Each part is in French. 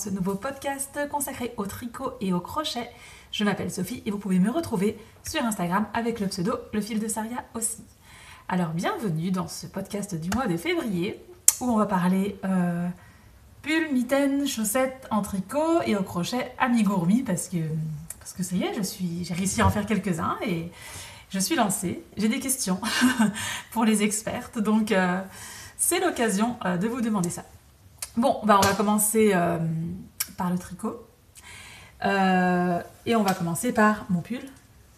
ce nouveau podcast consacré au tricot et au crochet. Je m'appelle Sophie et vous pouvez me retrouver sur Instagram avec le pseudo Le Fil de Saria aussi. Alors bienvenue dans ce podcast du mois de février où on va parler pull, mitaines, chaussettes en tricot et au crochet amigurumi parce que ça y est, j'ai réussi à en faire quelques-uns et je suis lancée. J'ai des questions pour les expertes, donc c'est l'occasion de vous demander ça. Bon, on va commencer par le tricot. Et on va commencer par mon pull.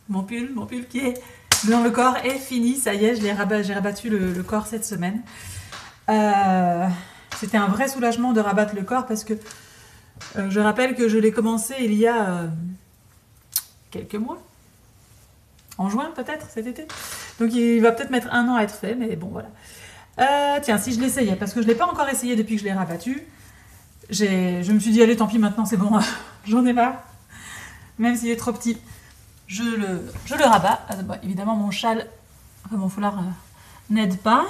Mon pull qui est dans le corps est fini. Ça y est, j'ai rabattu le corps cette semaine. C'était un vrai soulagement de rabattre le corps parce que je rappelle que je l'ai commencé il y a quelques mois. En juin peut-être, cet été. Donc il va peut-être mettre 1 an à être fait, mais bon voilà. Tiens, si je l'essayais, parce que je ne l'ai pas encore essayé depuis que je l'ai rabattu, je me suis dit, allez, tant pis, maintenant c'est bon, j'en ai marre. Même s'il est trop petit, je le rabats. Bon, évidemment, mon châle, mon foulard n'aide pas.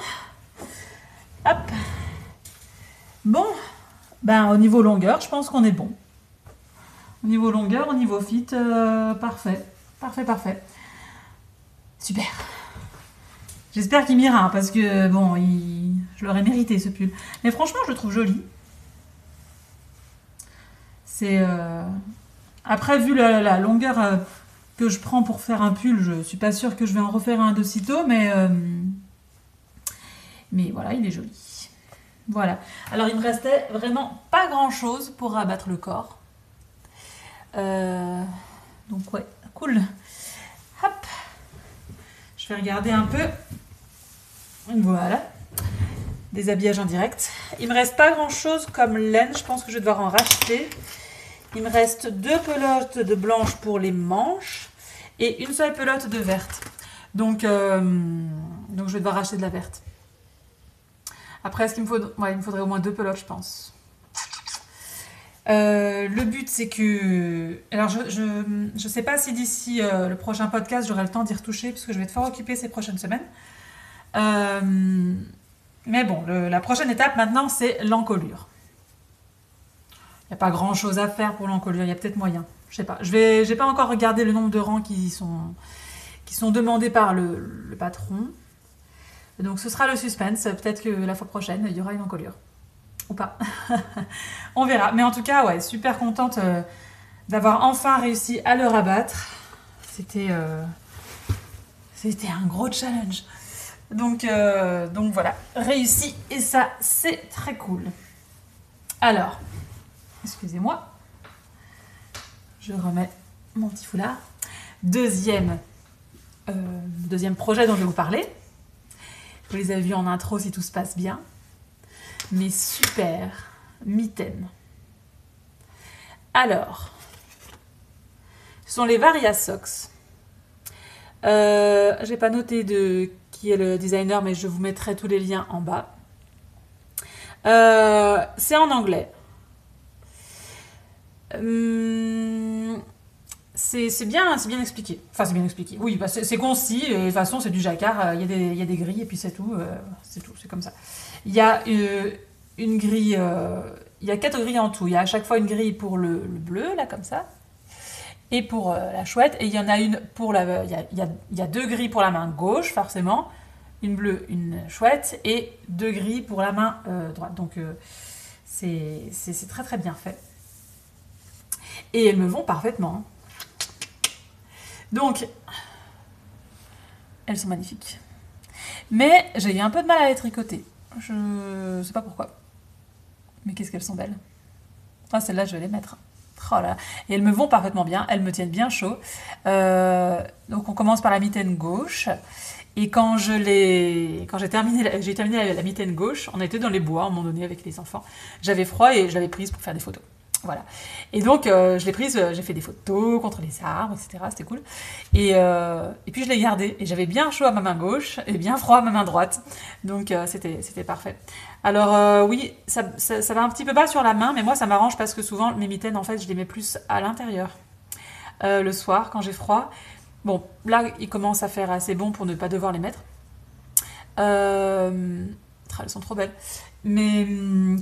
Hop. Bon, au niveau longueur, je pense qu'on est bon. Au niveau longueur, au niveau fit, parfait. Parfait. Super. J'espère qu'il m'ira, parce que, bon, je l'aurais mérité, ce pull. Mais franchement, je le trouve joli. C'est... Après, vu la longueur que je prends pour faire un pull, je suis pas sûre que je vais en refaire un de sitôt, mais voilà, il est joli. Voilà. Alors, il me restait vraiment pas grand-chose pour rabattre le corps. Donc, ouais, cool. Hop. Je vais regarder un peu. Voilà. Des habillages en direct. Il me reste pas grand-chose comme laine. Je pense que je vais devoir en racheter. Il me reste 2 pelotes de blanche pour les manches et une seule pelote de verte. Donc je vais devoir racheter de la verte. Après, il me faudrait au moins 2 pelotes, je pense. Le but, c'est que... Alors, je sais pas si d'ici le prochain podcast, j'aurai le temps d'y retoucher, puisque je vais être fort occupée ces prochaines semaines. Mais bon, la prochaine étape, maintenant, c'est l'encolure. Il n'y a pas grand-chose à faire pour l'encolure, il y a peut-être moyen. Je sais pas. J'ai pas encore regardé le nombre de rangs qui sont demandés par le patron. Donc, ce sera le suspense. Peut-être que la fois prochaine, il y aura une encolure. Ou pas. On verra. Mais en tout cas, ouais, super contente d'avoir enfin réussi à le rabattre. C'était un gros challenge. Donc voilà, réussi. Et ça, c'est très cool. Alors, excusez-moi. Je remets mon petit foulard. Deuxième projet dont je vais vous parler. Vous les avez vus en intro si tout se passe bien. Mes super mitaines. Alors, ce sont les Varia Socks. J'ai pas noté de qui est le designer, mais je vous mettrai tous les liens en bas. C'est en anglais. C'est bien expliqué. Enfin, c'est bien expliqué. Oui, c'est concis. Et de toute façon, c'est du jacquard. Il y a des grilles et puis c'est tout. C'est comme ça. Il y a une grille. Il y a 4 grilles en tout. Il y a à chaque fois une grille pour le bleu, là, comme ça. Et pour la chouette. Et il y en a une pour la... Il y a 2 grilles pour la main gauche, forcément. Une bleue, une chouette. Et 2 grilles pour la main droite. Donc, c'est très, très bien fait. Et elles me vont parfaitement. Donc, elles sont magnifiques. Mais j'ai eu un peu de mal à les tricoter. Je sais pas pourquoi. Mais qu'est-ce qu'elles sont belles. Ah, celles-là, je vais les mettre. Oh là là. Et elles me vont parfaitement bien. Elles me tiennent bien chaud. Donc, on commence par la mitaine gauche. Et quand j'ai terminé la mitaine gauche, on était dans les bois à un moment donné avec les enfants. J'avais froid et je l'avais prise pour faire des photos. Voilà. Et donc, je l'ai prise, j'ai fait des photos contre les arbres, etc. C'était cool. Et puis, je l'ai gardée. Et j'avais bien chaud à ma main gauche et bien froid à ma main droite. Donc, c'était parfait. Alors, oui, ça va un petit peu bas sur la main, mais moi, ça m'arrange parce que souvent, mes mitaines, en fait, je les mets plus à l'intérieur. Le soir, quand j'ai froid. Bon, là, il commence à faire assez bon pour ne pas devoir les mettre. Elles sont trop belles. Mais,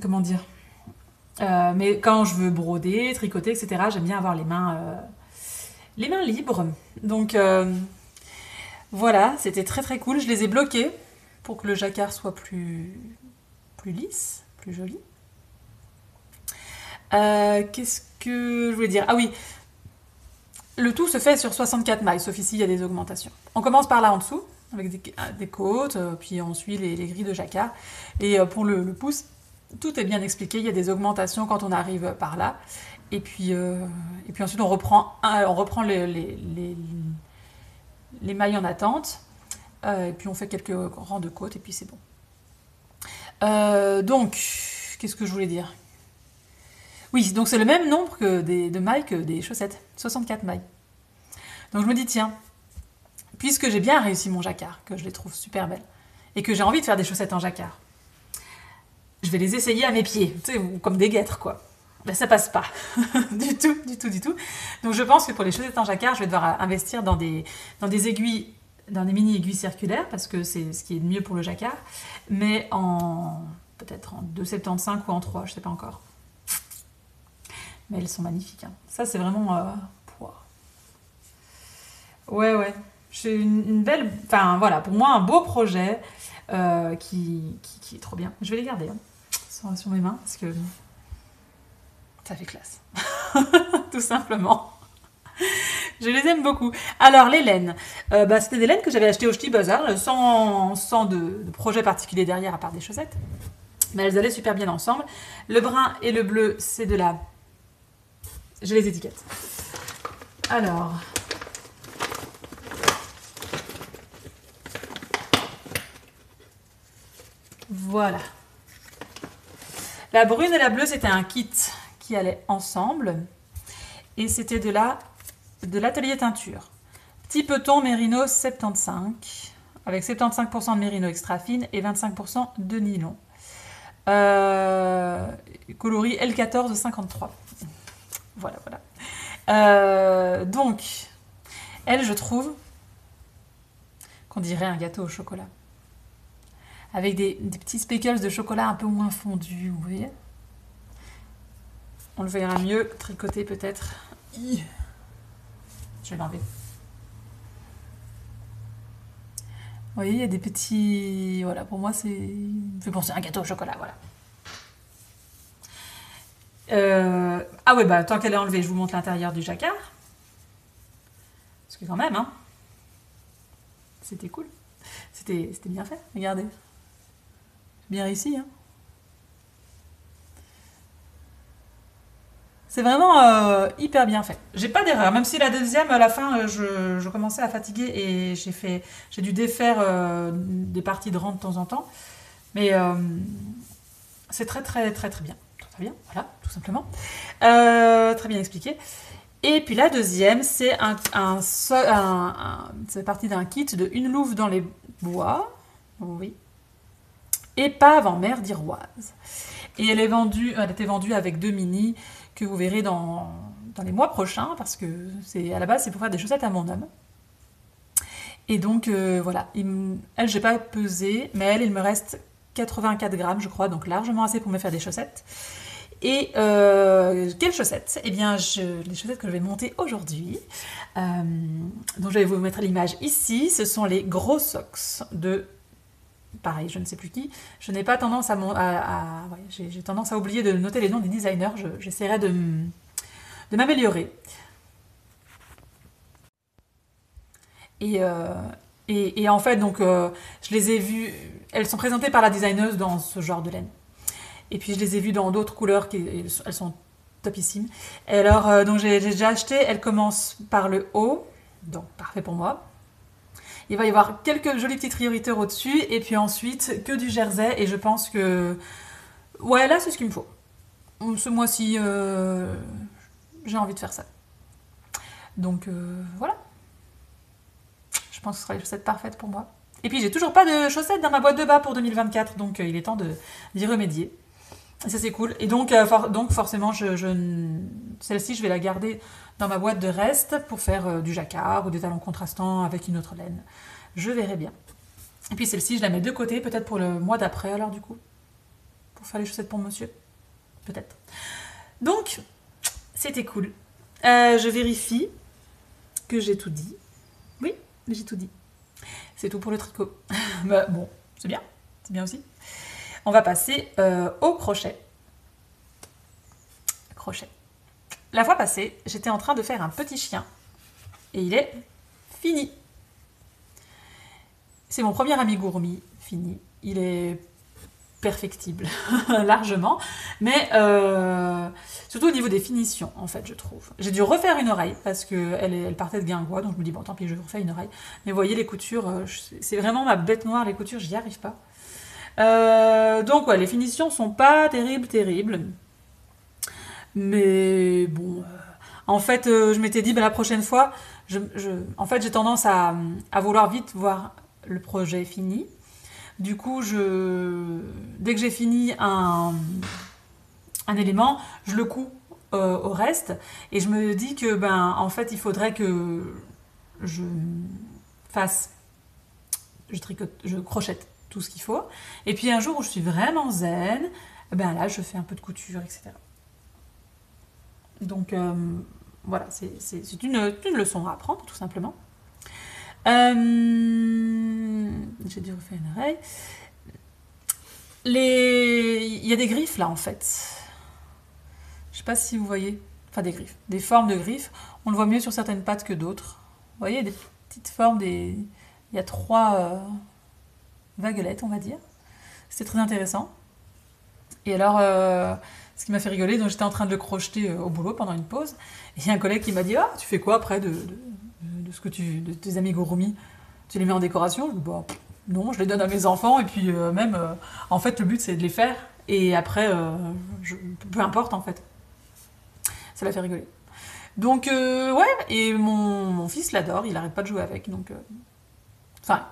comment dire ? Mais quand je veux broder, tricoter, etc., j'aime bien avoir les mains libres. Donc voilà, c'était très très cool. Je les ai bloqués pour que le jacquard soit plus lisse, plus joli. Qu'est-ce que je voulais dire? Ah oui, le tout se fait sur 64 mailles, sauf ici il y a des augmentations. On commence par là en dessous, avec des côtes, puis on suit les grilles de jacquard. Et pour le pouce, tout est bien expliqué, il y a des augmentations quand on arrive par là. Et puis ensuite on reprend les mailles en attente, et puis on fait quelques rangs de côtes, et puis c'est bon. Donc, qu'est-ce que je voulais dire? Oui, donc c'est le même nombre de mailles que des chaussettes, 64 mailles. Donc je me dis, tiens, puisque j'ai bien réussi mon jacquard, que je les trouve super belles, et que j'ai envie de faire des chaussettes en jacquard, je vais les essayer à mes pieds, tu sais, comme des guêtres, quoi. Ben, ça passe pas. du tout, du tout, du tout. Donc je pense que pour les chaussettes en jacquard, je vais devoir investir dans des aiguilles, dans des mini aiguilles circulaires, parce que c'est ce qui est le mieux pour le jacquard, mais peut-être en 2,75 ou en 3, je sais pas encore. Mais elles sont magnifiques, hein. Ça, c'est vraiment... Ouais, ouais. J'ai une belle... Enfin, voilà, pour moi, un beau projet qui est trop bien. Je vais les garder, hein, sur mes mains, parce que ça fait classe. Tout simplement. Je les aime beaucoup. Alors, les laines. C'était des laines que j'avais achetées au Ch'ti Bazar, sans de projet particulier derrière, à part des chaussettes. Mais elles allaient super bien ensemble. Le brun et le bleu, c'est de la... J'ai les étiquettes. Alors... Voilà. La brune et la bleue, c'était un kit qui allait ensemble. Et c'était de l'atelier teinture. Petit peton mérino 75, avec 75% de mérino extra fine et 25% de nylon. Coloris L14 53. Voilà, voilà. Donc, elle, je trouve qu'on dirait un gâteau au chocolat. Avec des petits speckles de chocolat un peu moins fondus, vous voyez. On le verra mieux tricoter peut-être. Je vais l'enlever. Vous voyez, il y a des petits... Voilà, pour moi, c'est... me fait penser à un gâteau au chocolat, voilà. Ah ouais, tant qu'elle est enlevée, je vous montre l'intérieur du jacquard. Parce que quand même, hein, c'était cool. C'était bien fait, regardez. Bien réussi, hein. C'est vraiment hyper bien fait. J'ai pas d'erreur, même si la deuxième, à la fin, je commençais à fatiguer et j'ai dû défaire des parties de rang de temps en temps. Mais c'est très très très très bien. Très bien, voilà, tout simplement. Très bien expliqué. Et puis la deuxième, c'est c'est parti d'un kit de une louve dans les bois, oui, épave en mer d'Iroise. Et elle était vendue avec 2 mini que vous verrez dans les mois prochains, parce que à la base, c'est pour faire des chaussettes à mon homme. Et donc, voilà. Elle, j'ai pas pesé, mais elle, il me reste 84 grammes, je crois, donc largement assez pour me faire des chaussettes. Et quelles chaussettes? Eh bien, les chaussettes que je vais monter aujourd'hui, dont je vais vous mettre l'image ici, ce sont les gros socks de... Pareil, je ne sais plus qui. Je n'ai pas tendance j'ai tendance à oublier de noter les noms des designers. J'essaierai de m'améliorer. Et en fait, donc, je les ai vues. Elles sont présentées par la designeuse dans ce genre de laine. Et puis, je les ai vues dans d'autres couleurs. Elles sont topissimes. Et alors, donc, j'ai déjà acheté. Elles commencent par le haut. Donc, parfait pour moi. Il va y avoir quelques jolis petits prioriteurs au-dessus, et puis ensuite que du jersey, et je pense que... Ouais, là, c'est ce qu'il me faut. Ce mois-ci, j'ai envie de faire ça. Donc, voilà. Je pense que ce sera les chaussettes parfaites pour moi. Et puis, j'ai toujours pas de chaussettes dans ma boîte de bas pour 2024, donc il est temps d'y remédier. Et ça, c'est cool. Et donc forcément, celle-ci, je vais la garder dans ma boîte de reste pour faire du jacquard ou des talons contrastants avec une autre laine. Je verrai bien. Et puis celle-ci, je la mets de côté, peut-être pour le mois d'après, alors du coup, pour faire les chaussettes pour monsieur. peut-être. Donc, c'était cool. Je vérifie que j'ai tout dit. Oui, j'ai tout dit. C'est tout pour le tricot. Bah, bon, c'est bien aussi. On va passer au crochet. Crochet. La fois passée, j'étais en train de faire un petit chien et il est fini. C'est mon premier amigurumi fini. Il est perfectible, largement, mais surtout au niveau des finitions, en fait, je trouve. J'ai dû refaire une oreille, parce qu'elle partait de guingois, donc je me dis, bon, tant pis, je refais une oreille. Mais vous voyez, les coutures, c'est vraiment ma bête noire, les coutures, j'y arrive pas. Donc, ouais, les finitions sont pas terribles. Mais bon, en fait, je m'étais dit, la prochaine fois, en fait, j'ai tendance à vouloir vite voir le projet fini. Du coup, dès que j'ai fini un élément, je le couds au reste. Et je me dis que, en fait, il faudrait que je crochette tout ce qu'il faut. Et puis un jour où je suis vraiment zen, là, je fais un peu de couture, etc. Donc, voilà, c'est une leçon à apprendre, tout simplement. J'ai dû refaire une oreille. Il y a des griffes là en fait. Je sais pas si vous voyez. Enfin des griffes. Des formes de griffes. On le voit mieux sur certaines pattes que d'autres. Vous voyez des petites formes. Il y a 3 vaguelettes on va dire. C'était très intéressant. Et alors ce qui m'a fait rigoler, donc j'étais en train de le crocheter au boulot pendant une pause. Et il y a un collègue qui m'a dit, ah tu fais quoi après de tes amigurumi, tu les mets en décoration? Je dis, non, je les donne à mes enfants et puis en fait le but c'est de les faire et après peu importe en fait. Ça l'a fait rigoler. Donc ouais, et mon fils l'adore, il arrête pas de jouer avec, donc enfin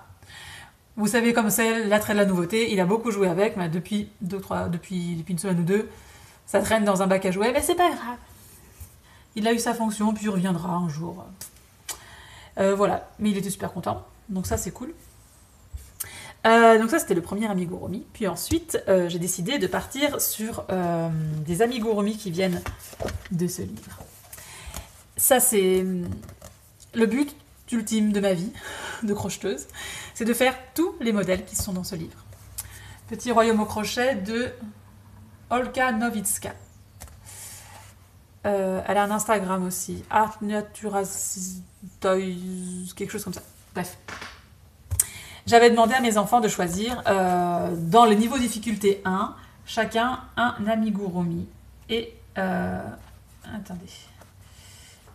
vous savez comme c'est l'attrait de la nouveauté, il a beaucoup joué avec, mais depuis une semaine ou deux, ça traîne dans un bac à jouets, mais c'est pas grave. Il a eu sa fonction, puis il reviendra un jour. Voilà, mais il était super content, donc ça c'est cool. Donc ça c'était le premier amigurumi, puis ensuite j'ai décidé de partir sur des amigurumi qui viennent de ce livre. Ça c'est le but ultime de ma vie de crocheteuse, c'est de faire tous les modèles qui sont dans ce livre. Petit royaume au crochet de Olka Nowicka. Elle a un Instagram aussi, Art Natura Toys, quelque chose comme ça. Bref. J'avais demandé à mes enfants de choisir dans le niveau difficulté 1, chacun un amigurumi. Et attendez.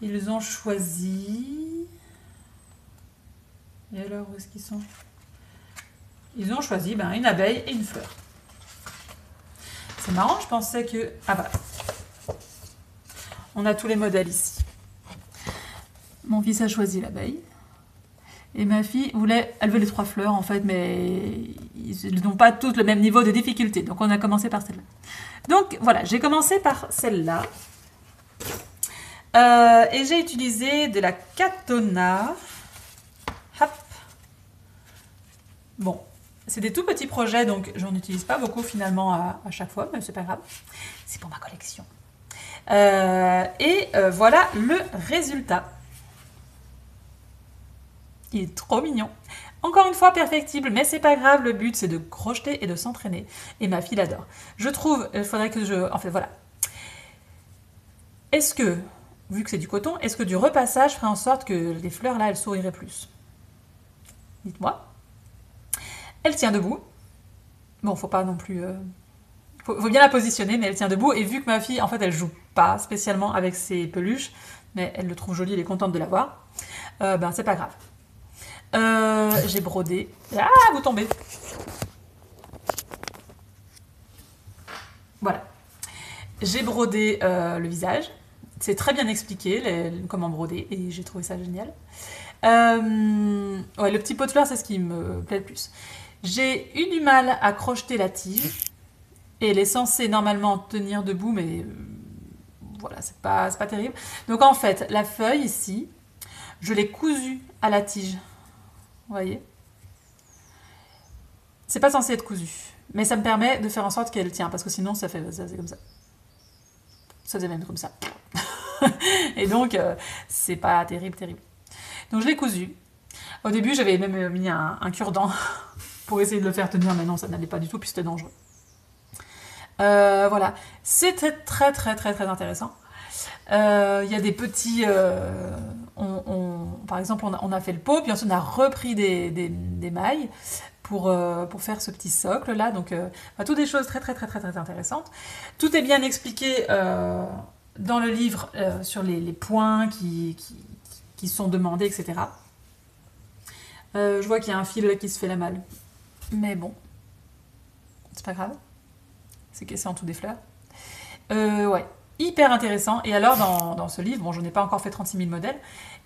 Ils ont choisi. Et alors, où est-ce qu'ils sont? Ils ont choisi une abeille et une fleur. C'est marrant, je pensais que. Ah voilà. On a tous les modèles ici. Mon fils a choisi l'abeille. Et ma fille elle veut les 3 fleurs en fait, mais ils n'ont pas toutes le même niveau de difficulté. Donc on a commencé par celle-là. Donc voilà, j'ai commencé par celle-là. Et j'ai utilisé de la Katona. Hop. Bon, c'est des tout petits projets, donc j'en utilise pas beaucoup finalement à chaque fois, mais c'est pas grave. C'est pour ma collection. Voilà le résultat. Il est trop mignon. Encore une fois perfectible, mais c'est pas grave, le but c'est de crocheter et de s'entraîner. Et ma fille l'adore. Je trouve, il faudrait que je... En fait, voilà. Est-ce que, vu que c'est du coton, est-ce que du repassage ferait en sorte que les fleurs là, elles souriraient plus? Dites-moi. Elle tient debout. Bon, faut pas non plus... Faut bien la positionner, mais elle tient debout. Et vu que ma fille, en fait, elle joue pas spécialement avec ses peluches, mais elle le trouve joli, elle est contente de l'avoir, c'est pas grave. J'ai brodé. Ah, vous tombez. Voilà. J'ai brodé le visage. C'est très bien expliqué comment broder et j'ai trouvé ça génial. Ouais, le petit pot de fleurs, c'est ce qui me plaît le plus. J'ai eu du mal à crocheter la tige et elle est censée normalement tenir debout, mais voilà, c'est pas terrible. Donc en fait, la feuille ici, je l'ai cousue à la tige. Vous voyez? C'est pas censé être cousu, mais ça me permet de faire en sorte qu'elle tient, parce que sinon ça fait comme ça. ça faisait même comme ça. Et donc, c'est pas terrible, terrible. Donc je l'ai cousu. Au début, j'avais même mis un cure-dent pour essayer de le faire tenir, mais non, ça n'allait pas du tout, puis c'était dangereux. Voilà, c'était très très très très intéressant. Il y a des petits... par exemple, on a fait le pot, puis ensuite on a repris des mailles pour faire ce petit socle là. Donc, toutes des choses très très très très très intéressantes. Tout est bien expliqué dans le livre sur les points qui sont demandés, etc. Je vois qu'il y a un fil qui se fait la malle. Mais bon, c'est pas grave. C'est cassé en dessous des fleurs. Ouais, hyper intéressant. Et alors, dans ce livre, bon, je n'ai pas encore fait 36 000 modèles,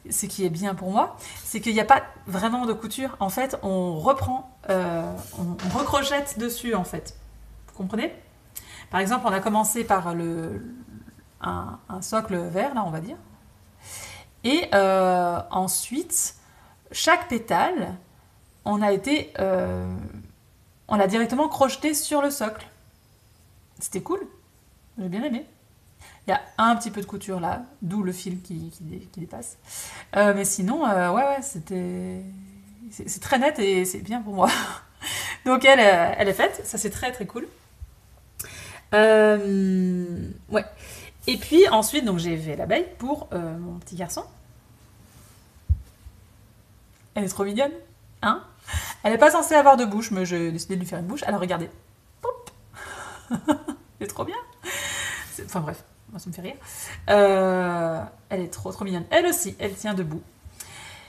ce qui est bien pour moi, c'est qu'il n'y a pas vraiment de couture. En fait, on reprend, on recrochette dessus, en fait. Vous comprenez? Par exemple, on a commencé par un socle vert, là, on va dire. Et ensuite, chaque pétale, on l'a directement crocheté sur le socle. C'était cool, j'ai bien aimé. Il y a un petit peu de couture là, d'où le fil qui dépasse. Mais sinon, ouais, c'est très net et c'est bien pour moi. Donc elle est faite, ça c'est très très cool. Ouais. Et puis ensuite, donc j'ai fait l'abeille pour mon petit garçon. Elle est trop mignonne, hein? Elle n'est pas censée avoir de bouche, mais j'ai décidé de lui faire une bouche. Alors regardez, pop. C'est trop bien. Enfin bref, moi ça me fait rire. Elle est trop trop mignonne. Elle aussi, elle tient debout.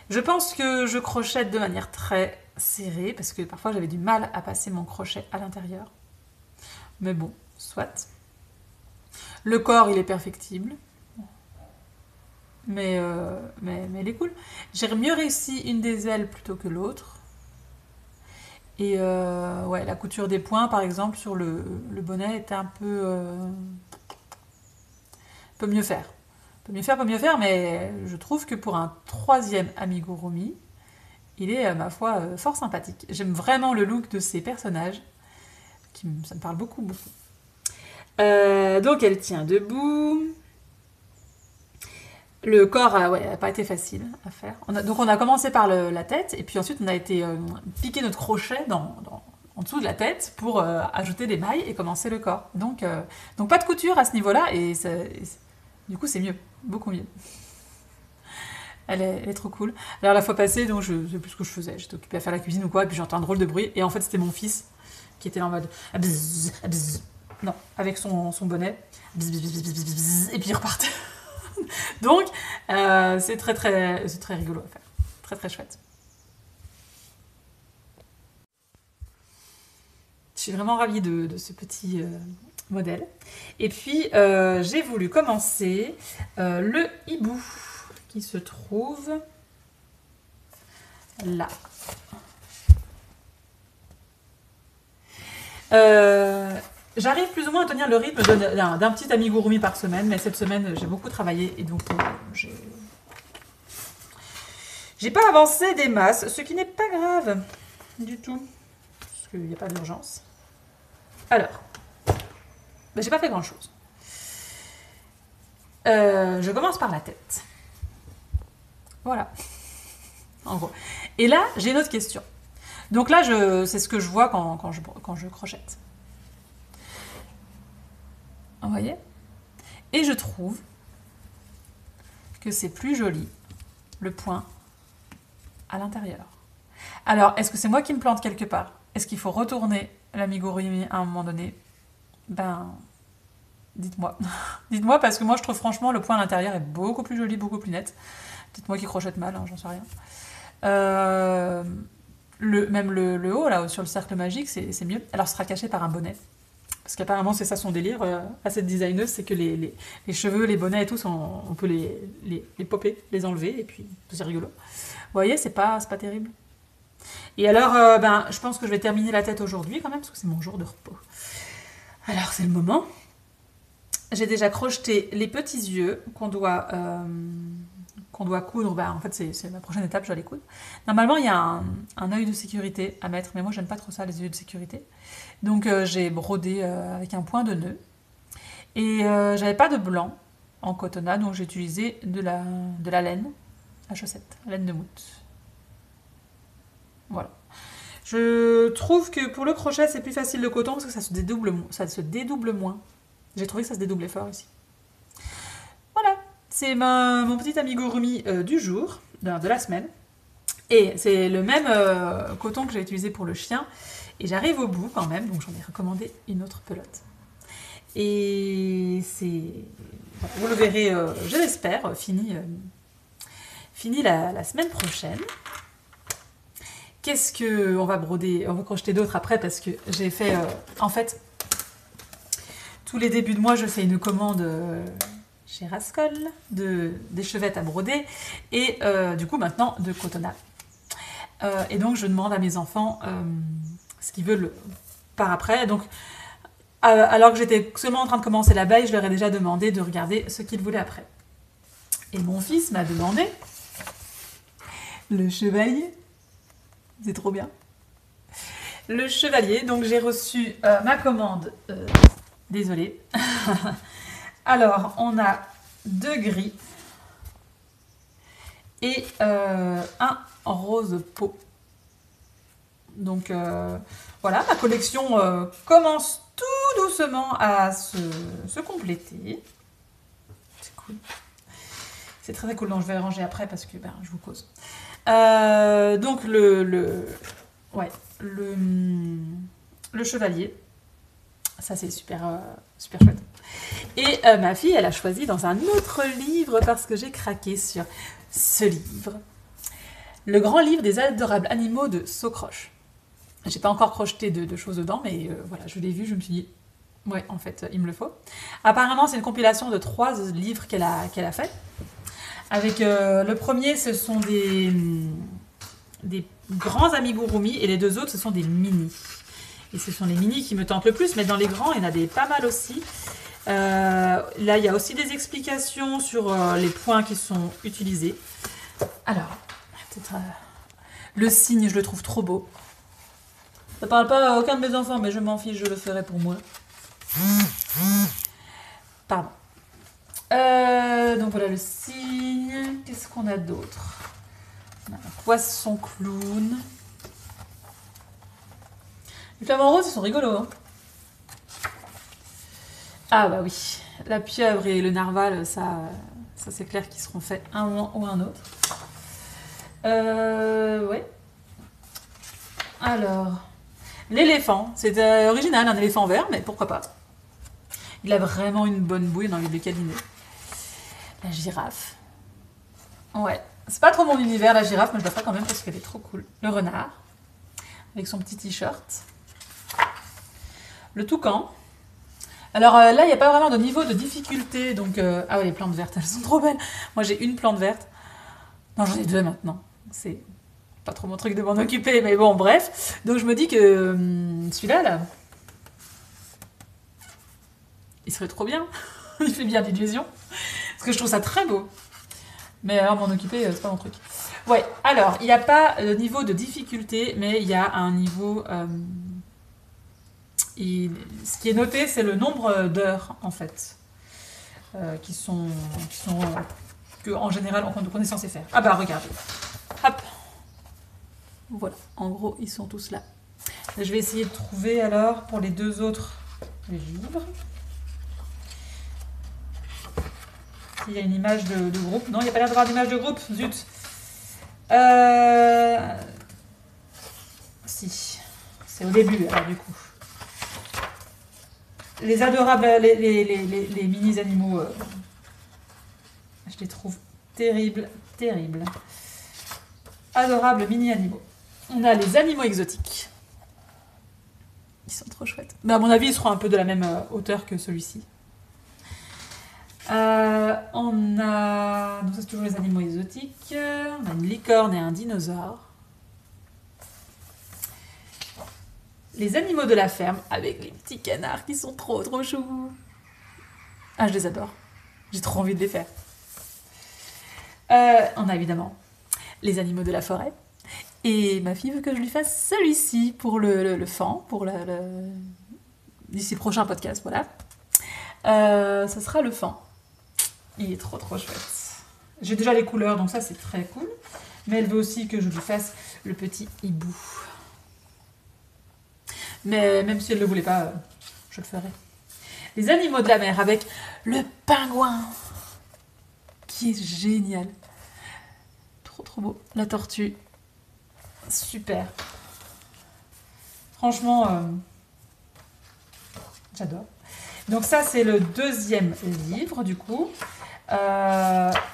Je pense que je crochette de manière très serrée, parce que parfois j'avais du mal à passer mon crochet à l'intérieur. Mais bon, soit. Le corps, il est perfectible. Mais elle est cool. J'ai mieux réussi une des ailes plutôt que l'autre. Et ouais, la couture des points, par exemple, sur le bonnet était un peu... peut mieux faire. Peut mieux faire, mais je trouve que pour un troisième amigurumi, il est, ma foi, fort sympathique. J'aime vraiment le look de ces personnages. Ça me parle beaucoup, beaucoup. Donc elle tient debout. Le corps n'a pas été facile à faire. Donc on a commencé par la tête, et puis ensuite on a été piquer notre crochet en dessous de la tête pour ajouter des mailles et commencer le corps. Donc pas de couture à ce niveau-là, et du coup c'est mieux, beaucoup mieux. Elle est trop cool. Alors la fois passée, donc je sais plus ce que je faisais, j'étais occupée à faire la cuisine ou quoi, et puis j'entends un drôle de bruit, et en fait c'était mon fils qui était là en mode bzz, bzz. Non, avec son bonnet, bzz, bzz, bzz, bzz, bzz, et puis il repartait. Donc, c'est très rigolo à faire. Très très chouette. Je suis vraiment ravie de ce petit modèle. Et puis, j'ai voulu commencer le hibou qui se trouve là. J'arrive plus ou moins à tenir le rythme d'un petit amigurumi par semaine, mais cette semaine j'ai beaucoup travaillé et donc j'ai pas avancé des masses, ce qui n'est pas grave du tout, parce qu'il n'y a pas d'urgence. Alors, j'ai pas fait grand chose. Je commence par la tête. Voilà, en gros. Et là, j'ai une autre question. Donc là, c'est ce que je vois quand je crochette. Vous voyez? Et je trouve que c'est plus joli, le point à l'intérieur. Alors, est-ce que c'est moi qui me plante quelque part? Est-ce qu'il faut retourner l'amigurumi à un moment donné? Ben, dites-moi. Dites-moi, parce que moi, je trouve franchement le point à l'intérieur est beaucoup plus joli, beaucoup plus net. Peut-être moi qui crochette mal, hein, j'en sais rien. Même le haut, là, sur le cercle magique, c'est mieux. Alors, ce sera caché par un bonnet. Parce qu'apparemment, c'est ça son délire à cette designeuse, c'est que les cheveux, les bonnets et tout, on peut les popper, les enlever, et puis c'est rigolo. Vous voyez, c'est pas terrible. Et alors, je pense que je vais terminer la tête aujourd'hui quand même, parce que c'est mon jour de repos. Alors, c'est le moment. J'ai déjà crocheté les petits yeux qu'on doit coudre. En fait, c'est ma prochaine étape, je vais les coudre. Normalement, il y a un œil de sécurité à mettre, mais moi, j'aime pas trop ça, les yeux de sécurité. Donc, j'ai brodé avec un point de nœud. Et j'avais pas de blanc en cotonnade, donc j'ai utilisé de la laine à chaussettes, laine de moute. Voilà. Je trouve que pour le crochet, c'est plus facile le coton parce que ça se dédouble moins. J'ai trouvé que ça se dédoublait fort ici. Voilà, c'est mon petit amigurumi du jour, de la semaine. Et c'est le même coton que j'ai utilisé pour le chien. Et j'arrive au bout quand même, donc j'en ai recommandé une autre pelote. Et c'est, vous le verrez, je l'espère, fini la semaine prochaine. Qu'est-ce que on va broder, on va crocheter d'autres après parce que j'ai fait, en fait, tous les débuts de mois, je fais une commande chez Rascol d'échevettes à broder et du coup maintenant de cotonnade. Et donc je demande à mes enfants ce qu'ils veulent par après. Donc alors que j'étais seulement en train de commencer l'abeille, je leur ai déjà demandé de regarder ce qu'ils voulaient après. Et mon fils m'a demandé le chevalier. C'est trop bien. Le chevalier, donc j'ai reçu ma commande. Désolée. Alors, on a 2 gris et un rose peau. Donc voilà, ma collection commence tout doucement à se compléter. C'est cool. C'est très très cool, donc je vais ranger après parce que je vous cause. Donc le chevalier, ça c'est super chouette. Et ma fille, elle a choisi dans un autre livre parce que j'ai craqué sur ce livre. Le grand livre des adorables animaux de Socroche. J'ai pas encore crocheté de choses dedans, mais voilà, je l'ai vu, je me suis dit, ouais, en fait, il me le faut. Apparemment, c'est une compilation de 3 livres qu'elle a fait. Avec le premier, ce sont des grands amigurumi et les 2 autres, ce sont des mini. Et ce sont les mini qui me tentent le plus, mais dans les grands, il y en a des pas mal aussi. Là, il y a aussi des explications sur les points qui sont utilisés. Alors, peut-être le signe, je le trouve trop beau. Ça parle pas à aucun de mes enfants, mais je m'en fiche, je le ferai pour moi. Pardon. Donc voilà le signe. Qu'est-ce qu'on a d'autre? On a un poisson clown. Les flamants roses, ils sont rigolos. Hein. Ah bah oui. La pieuvre et le narval, ça c'est clair qu'ils seront faits un moment ou un autre. Ouais. Alors, l'éléphant. C'est original, un éléphant vert, mais pourquoi pas. Il a vraiment une bonne bouille, on a envie de le câliner. La girafe. Ouais. C'est pas trop mon univers, la girafe, mais je la ferai quand même parce qu'elle est trop cool. Le renard. Avec son petit t-shirt. Le toucan. Alors là, il n'y a pas vraiment de niveau de difficulté. Donc, ah ouais, les plantes vertes, elles sont trop belles. Moi, j'ai une plante verte. Non, j'en ai 2 maintenant. C'est pas trop mon truc de m'en occuper, mais bon, bref. Donc, je me dis que celui-là, là, il serait trop bien. Il fait bien d'illusion. Parce que je trouve ça très beau. Mais alors, m'en occuper, c'est pas mon truc. Ouais, alors, il n'y a pas de niveau de difficulté, mais il y a un niveau... ce qui est noté, c'est le nombre d'heures, en fait, que en général, on est censé faire. Ah bah, regardez. Hop. Voilà, en gros, ils sont tous là. Je vais essayer de trouver, alors, pour les 2 autres livres. S'il y a une image de groupe. Non, il n'y a pas l'air d'avoir d'image de groupe. Zut. Si. C'est au début, alors, du coup. Les adorables, les mini-animaux, je les trouve terribles, terribles. Adorables mini-animaux. On a les animaux exotiques. Ils sont trop chouettes. Mais à mon avis, ils seront un peu de la même hauteur que celui-ci. On a... Donc ça, c'est toujours les animaux exotiques. On a une licorne et un dinosaure. Les animaux de la ferme avec les petits canards qui sont trop trop choux. Ah, je les adore. J'ai trop envie de les faire. On a évidemment les animaux de la forêt. Et ma fille veut que je lui fasse celui-ci pour le fan, pour d'ici prochain podcast, voilà. Ça sera le fan. Il est trop trop chouette. J'ai déjà les couleurs, donc ça c'est très cool. Mais elle veut aussi que je lui fasse le petit hibou. Mais même si elle ne le voulait pas, je le ferai. Les animaux de la mer avec le pingouin, qui est génial. Trop trop beau. La tortue, super. Franchement, j'adore. Donc ça, c'est le deuxième livre, du coup.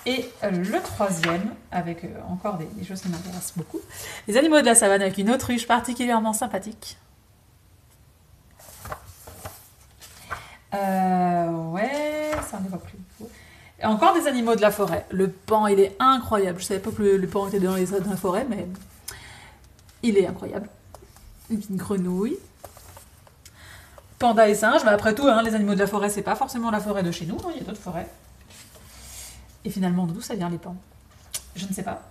Et le troisième, avec encore des choses qui m'intéressent beaucoup. Les animaux de la savane avec une autruche particulièrement sympathique. Ouais, ça ne va plus. Et encore des animaux de la forêt. Le paon, il est incroyable. Je savais pas que le paon était dans la forêt, mais il est incroyable. Une petite grenouille. Panda et singe, mais après tout, hein, les animaux de la forêt, c'est pas forcément la forêt de chez nous, hein, il y a d'autres forêts. Et finalement, d'où ça vient les pans? Je ne sais pas.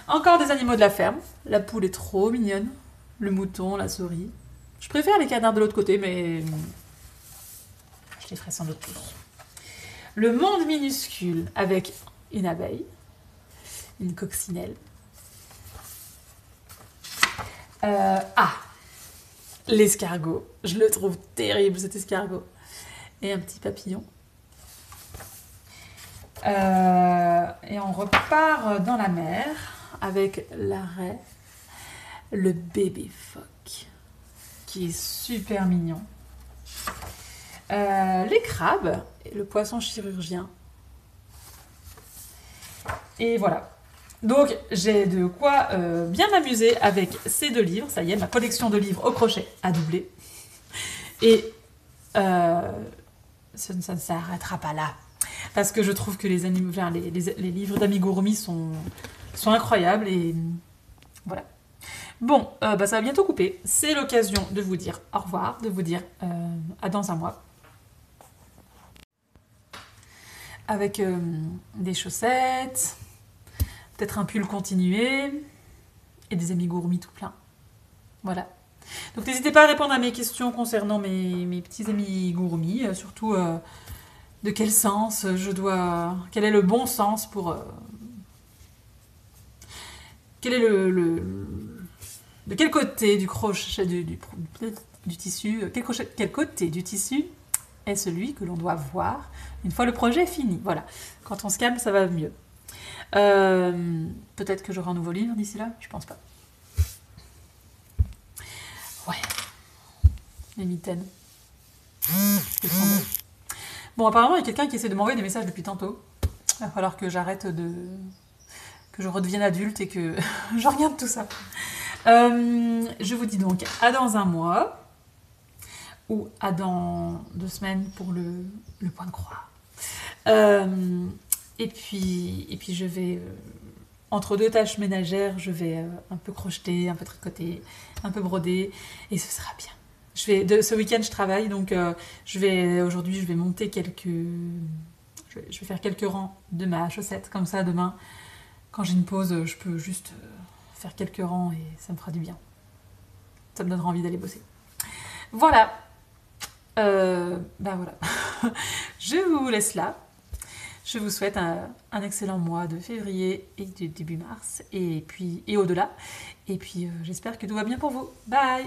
Encore des animaux de la ferme. La poule est trop mignonne. Le mouton, la souris. Je préfère les canards de l'autre côté, mais je les ferai sans doute tous. Le monde minuscule avec une abeille, une coccinelle. L'escargot. Je le trouve terrible, cet escargot. Et un petit papillon. Et on repart dans la mer avec la raie, le bébé phoque, qui est super mignon. Les crabes, et le poisson chirurgien. Et voilà. Donc, j'ai de quoi bien m'amuser avec ces deux livres. Ça y est, ma collection de livres au crochet a doublé. Et ça ne s'arrêtera pas là. Parce que je trouve que les livres d'Amigurumi sont incroyables. Et voilà. Bon, ça va bientôt couper. C'est l'occasion de vous dire au revoir, de vous dire à dans un mois. Avec des chaussettes, peut-être un pull continué et des amigurumi tout plein. Voilà. Donc n'hésitez pas à répondre à mes questions concernant mes petits amigurumi, surtout de quel sens quel est le bon sens pour... quel est de quel côté du crochet du tissu, quel côté du tissu est celui que l'on doit voir une fois le projet fini. Voilà. Quand on se calme, ça va mieux. Peut-être que j'aurai un nouveau livre d'ici là, je pense pas. Ouais. Les mitaines. Bon, apparemment, il y a quelqu'un qui essaie de m'envoyer des messages depuis tantôt. Il va falloir que j'arrête que je redevienne adulte et que je regarde tout ça. Je vous dis donc à dans un mois ou à dans 2 semaines pour le point de croix. Et puis je vais, entre 2 tâches ménagères, je vais un peu crocheter, un peu tricoter, un peu broder, et ce sera bien. Ce week-end, je travaille, donc aujourd'hui, je vais monter je vais faire quelques rangs de ma chaussette, comme ça, demain, quand j'ai une pause, je peux juste faire quelques rangs et ça me fera du bien. Ça me donnera envie d'aller bosser. Voilà. Voilà. Je vous laisse là. Je vous souhaite un excellent mois de février et de début mars et au-delà. Et puis j'espère que tout va bien pour vous. Bye!